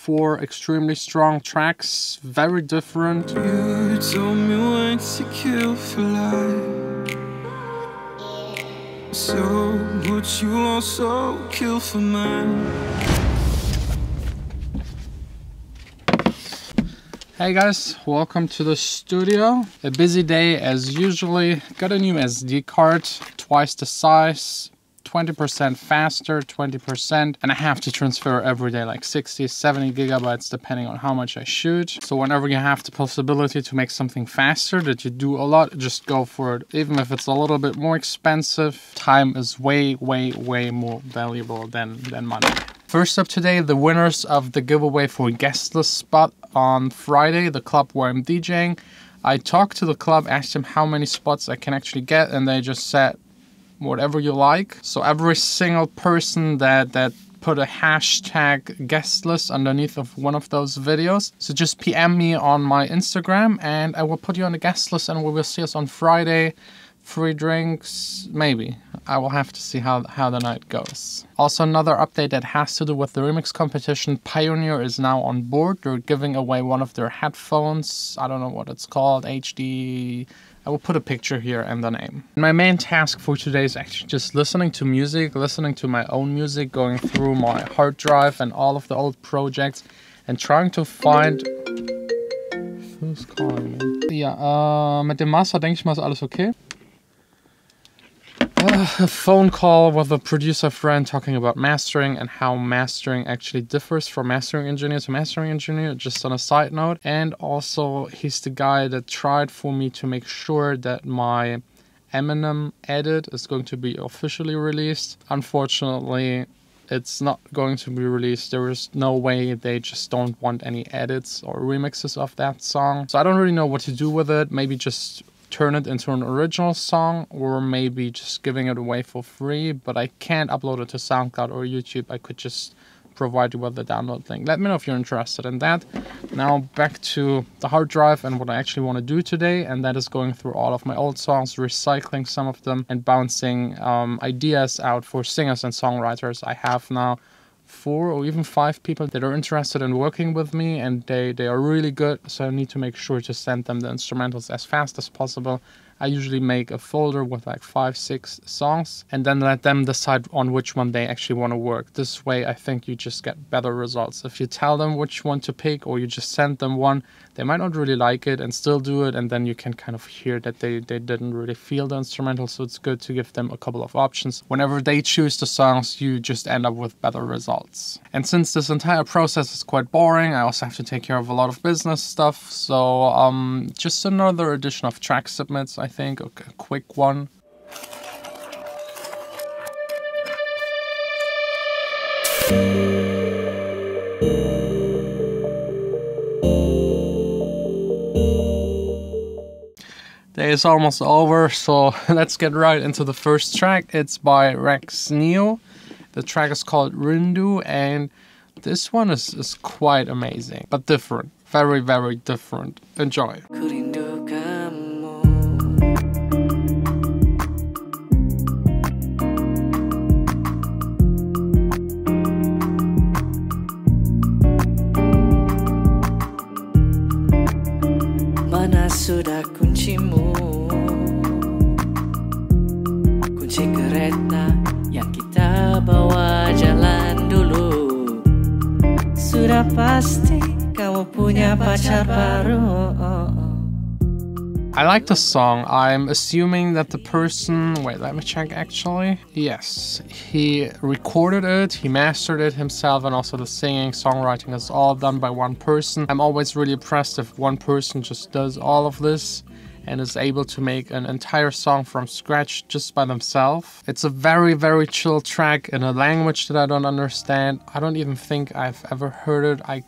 4 extremely strong tracks, very different. You told me once to kill for life, so would you also kill for mine? Hey guys, welcome to the studio. A busy day as usually. Got a new SD card, twice the size, 20% faster, 20%, and I have to transfer every day like 60, 70 gigabytes depending on how much I shoot. So whenever you have the possibility to make something faster that you do a lot, just go for it. Even if it's a little bit more expensive, time is way more valuable than money. First up today, the winners of the giveaway for guestless spot on Friday, the club where I'm DJing. I talked to the club, asked them how many spots I can actually get, and they just said whatever you like. So every single person that put a hashtag guestless underneath of one of those videos, so just PM me on my Instagram and I will put you on the guest list, and we will see us on Friday. Free drinks, maybe. I will have to see how the night goes. Also, another update that has to do with the remix competition. Pioneer is now on board. They're giving away one of their headphones. I don't know what it's called, HD. I will put a picture here and the name. My main task for today is actually just listening to music, listening to my own music, going through my hard drive and all of the old projects and trying to find... Who's calling me? Ja, mit dem Master denke ich mal ist alles okay. A phone call with a producer friend talking about mastering and how mastering actually differs from mastering engineer to mastering engineer, just on a side note. And also, he's the guy that tried for me to make sure that my Eminem edit is going to be officially released. Unfortunately, it's not going to be released. There is no way. They just don't want any edits or remixes of that song. So I don't really know what to do with it. Maybe just turn it into an original song, or maybe just giving it away for free, but I can't upload it to SoundCloud or YouTube. I could just provide you with the download link. Let me know if you're interested in that. Now back to the hard drive and what I actually want to do today, and that is going through all of my old songs, recycling some of them, and bouncing ideas out for singers and songwriters. I have now 4 or even 5 people that are interested in working with me, and they are really good, so I need to make sure to send them the instrumentals as fast as possible. I usually make a folder with like 5-6 songs and then let them decide on which one they actually want to work. This way I think you just get better results. If you tell them which one to pick or you just send them one, they might not really like it and still do it, and then you can kind of hear that they didn't really feel the instrumental, so it's good to give them a couple of options. Whenever they choose the songs, you just end up with better results. And since this entire process is quite boring, I also have to take care of a lot of business stuff, so just another edition of track submits, I think, a quick one. Day is almost over, so let's get right into the first track. It's by Rex Neo. The track is called Rindu, and this one is quite amazing, but different. Very different. Enjoy. Mana sudah kuncimu, kunci kereta yang kita bawa jalan dulu. Sudah pasti kamu punya pacar baru. I like the song. I'm assuming that the person... Wait, let me check actually. Yes, he recorded it, he mastered it himself, and also the singing, songwriting is all done by one person. I'm always really impressed if one person just does all of this and is able to make an entire song from scratch just by themselves. It's a very chill track in a language that I don't understand. I don't even think I've ever heard it. I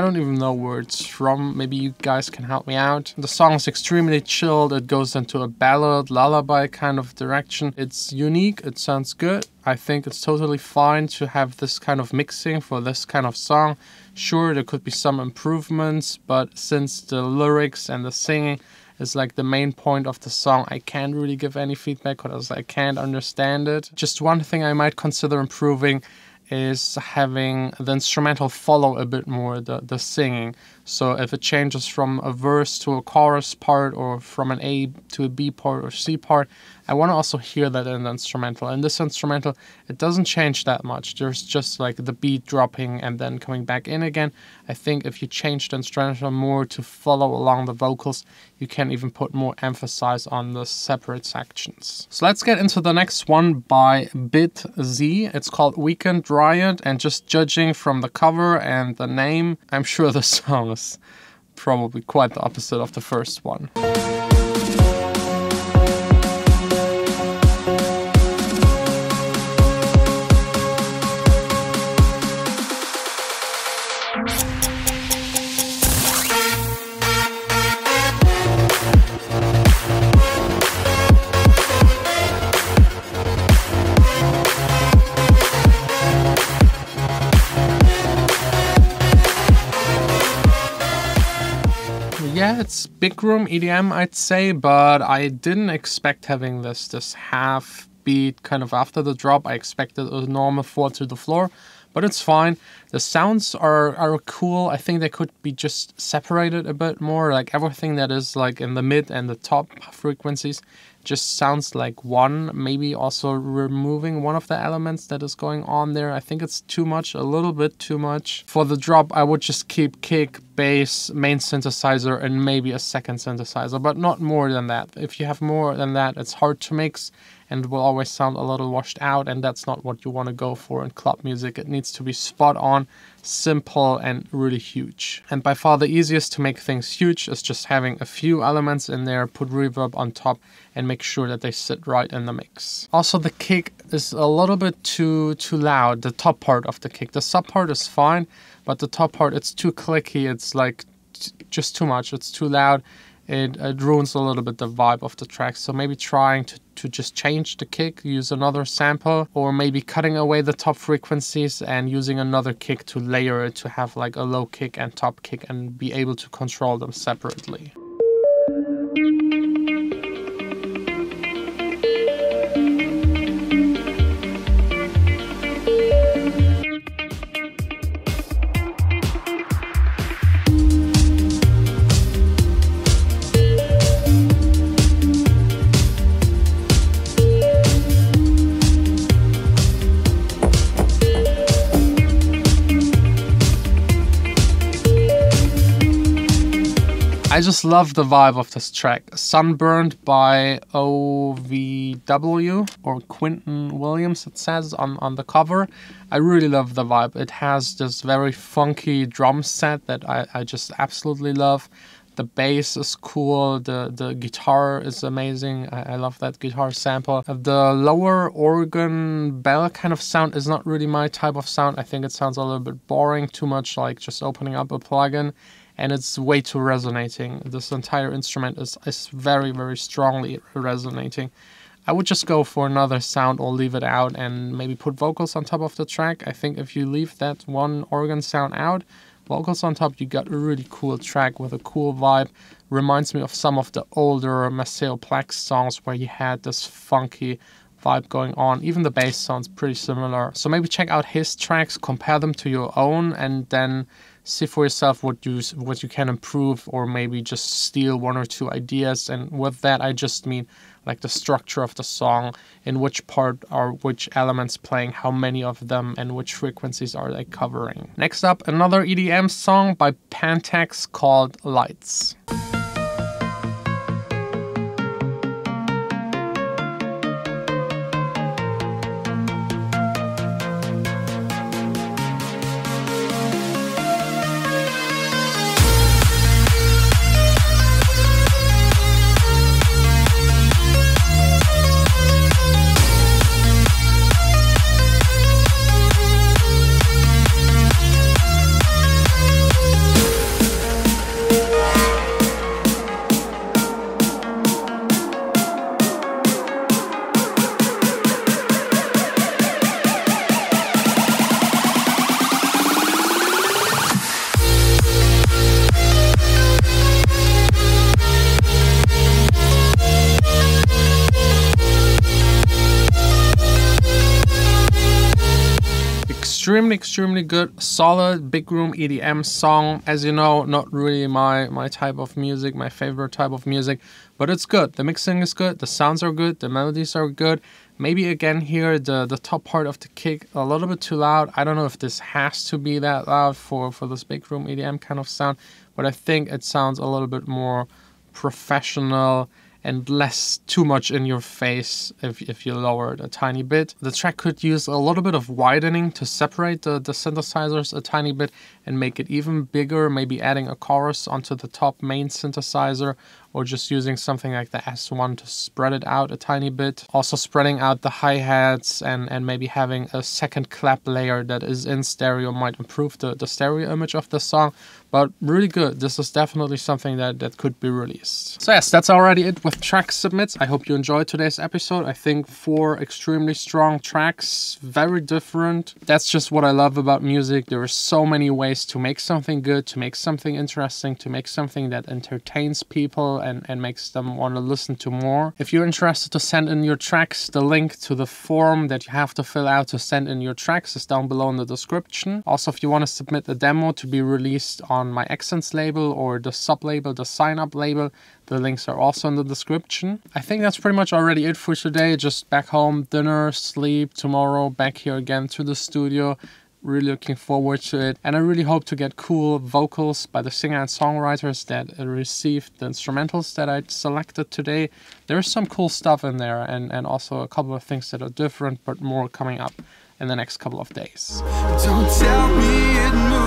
don't even know where it's from. Maybe you guys can help me out. The song is extremely chilled. It goes into a ballad, lullaby kind of direction. It's unique. It sounds good. I think it's totally fine to have this kind of mixing for this kind of song. Sure, there could be some improvements, but since the lyrics and the singing is like the main point of the song, I can't really give any feedback because I can't understand it. Just one thing I might consider improving is having the instrumental follow a bit more the singing. So if it changes from a verse to a chorus part, or from an A to a B part or C part, I want to also hear that in the instrumental. In this instrumental, it doesn't change that much. There's just like the beat dropping and then coming back in again. I think if you change the instrumental more to follow along the vocals, you can even put more emphasis on the separate sections. So let's get into the next one by BitZ. It's called Weekend Riot, and just judging from the cover and the name, I'm sure the song is probably quite the opposite of the first one. Yeah, it's big room EDM, I'd say, but I didn't expect having this half beat kind of after the drop. I expected a normal 4 to the floor, but it's fine. The sounds are cool. I think they could be just separated a bit more, like everything that is like in the mid and the top frequencies just sounds like one, maybe also removing one of the elements that is going on there. I think it's too much, a little bit too much. For the drop, I would just keep kick, bass, main synthesizer, and maybe a second synthesizer, but not more than that. If you have more than that, it's hard to mix and will always sound a little washed out, and that's not what you want to go for in club music. It needs to be spot on, simple, and really huge. And by far the easiest to make things huge is just having a few elements in there, put reverb on top, and make sure that they sit right in the mix. Also, the kick is a little bit too loud, the top part of the kick. The sub part is fine, but the top part, it's too clicky. It's like just too much. It's too loud. It ruins a little bit the vibe of the track. So maybe trying to just change the kick, use another sample, or maybe cutting away the top frequencies and using another kick to layer it, to have like a low kick and top kick and be able to control them separately. I just love the vibe of this track. Sunburn by OVW, or Quinton Williams, it says on the cover. I really love the vibe. It has this very funky drum set that I just absolutely love. The bass is cool, the guitar is amazing. I love that guitar sample. The lower organ bell kind of sound is not really my type of sound. I think it sounds a little bit boring, too much like just opening up a plugin. And it's way too resonating. This entire instrument is very, very strongly resonating. I would just go for another sound or leave it out and maybe put vocals on top of the track. I think if you leave that one organ sound out, vocals on top, you got a really cool track with a cool vibe. Reminds me of some of the older Maceo Plex songs where you had this funky vibe going on. Even the bass sounds pretty similar. So maybe check out his tracks, compare them to your own, and then see for yourself what you can improve, or maybe just steal one or two ideas. And with that, I just mean like the structure of the song, in which part are which elements playing, how many of them, and which frequencies are they covering. Next up, another EDM song by Pantex called Lights. extremely good, solid big room EDM song. As you know, not really my type of music, my favorite type of music, but it's good. The mixing is good, the sounds are good, the melodies are good. Maybe again here, the top part of the kick a little bit too loud. I don't know if this has to be that loud for this big room EDM kind of sound, but I think it sounds a little bit more professional and less too much in your face if you lower it a tiny bit. The track could use a little bit of widening to separate the synthesizers a tiny bit and make it even bigger, maybe adding a chorus onto the top main synthesizer, or just using something like the S1 to spread it out a tiny bit. Also spreading out the hi-hats and maybe having a second clap layer that is in stereo might improve the stereo image of the song. But really good. This is definitely something that could be released. So yes, that's already it with track submits. I hope you enjoyed today's episode. I think 4 extremely strong tracks, very different. That's just what I love about music. There are so many ways to make something good, to make something interesting, to make something that entertains people and makes them want to listen to more. If you're interested to send in your tracks, the link to the form that you have to fill out to send in your tracks is down below in the description. Also, if you want to submit a demo to be released on my Accents label or the sub-label, the sineUP label, the links are also in the description. I think that's pretty much already it for today. Just back home, dinner, sleep, tomorrow back here again to the studio. Really looking forward to it, and I really hope to get cool vocals by the singer and songwriters that received the instrumentals that I selected today. There's some cool stuff in there, and also a couple of things that are different, but more coming up in the next couple of days. Don't tell me it moves.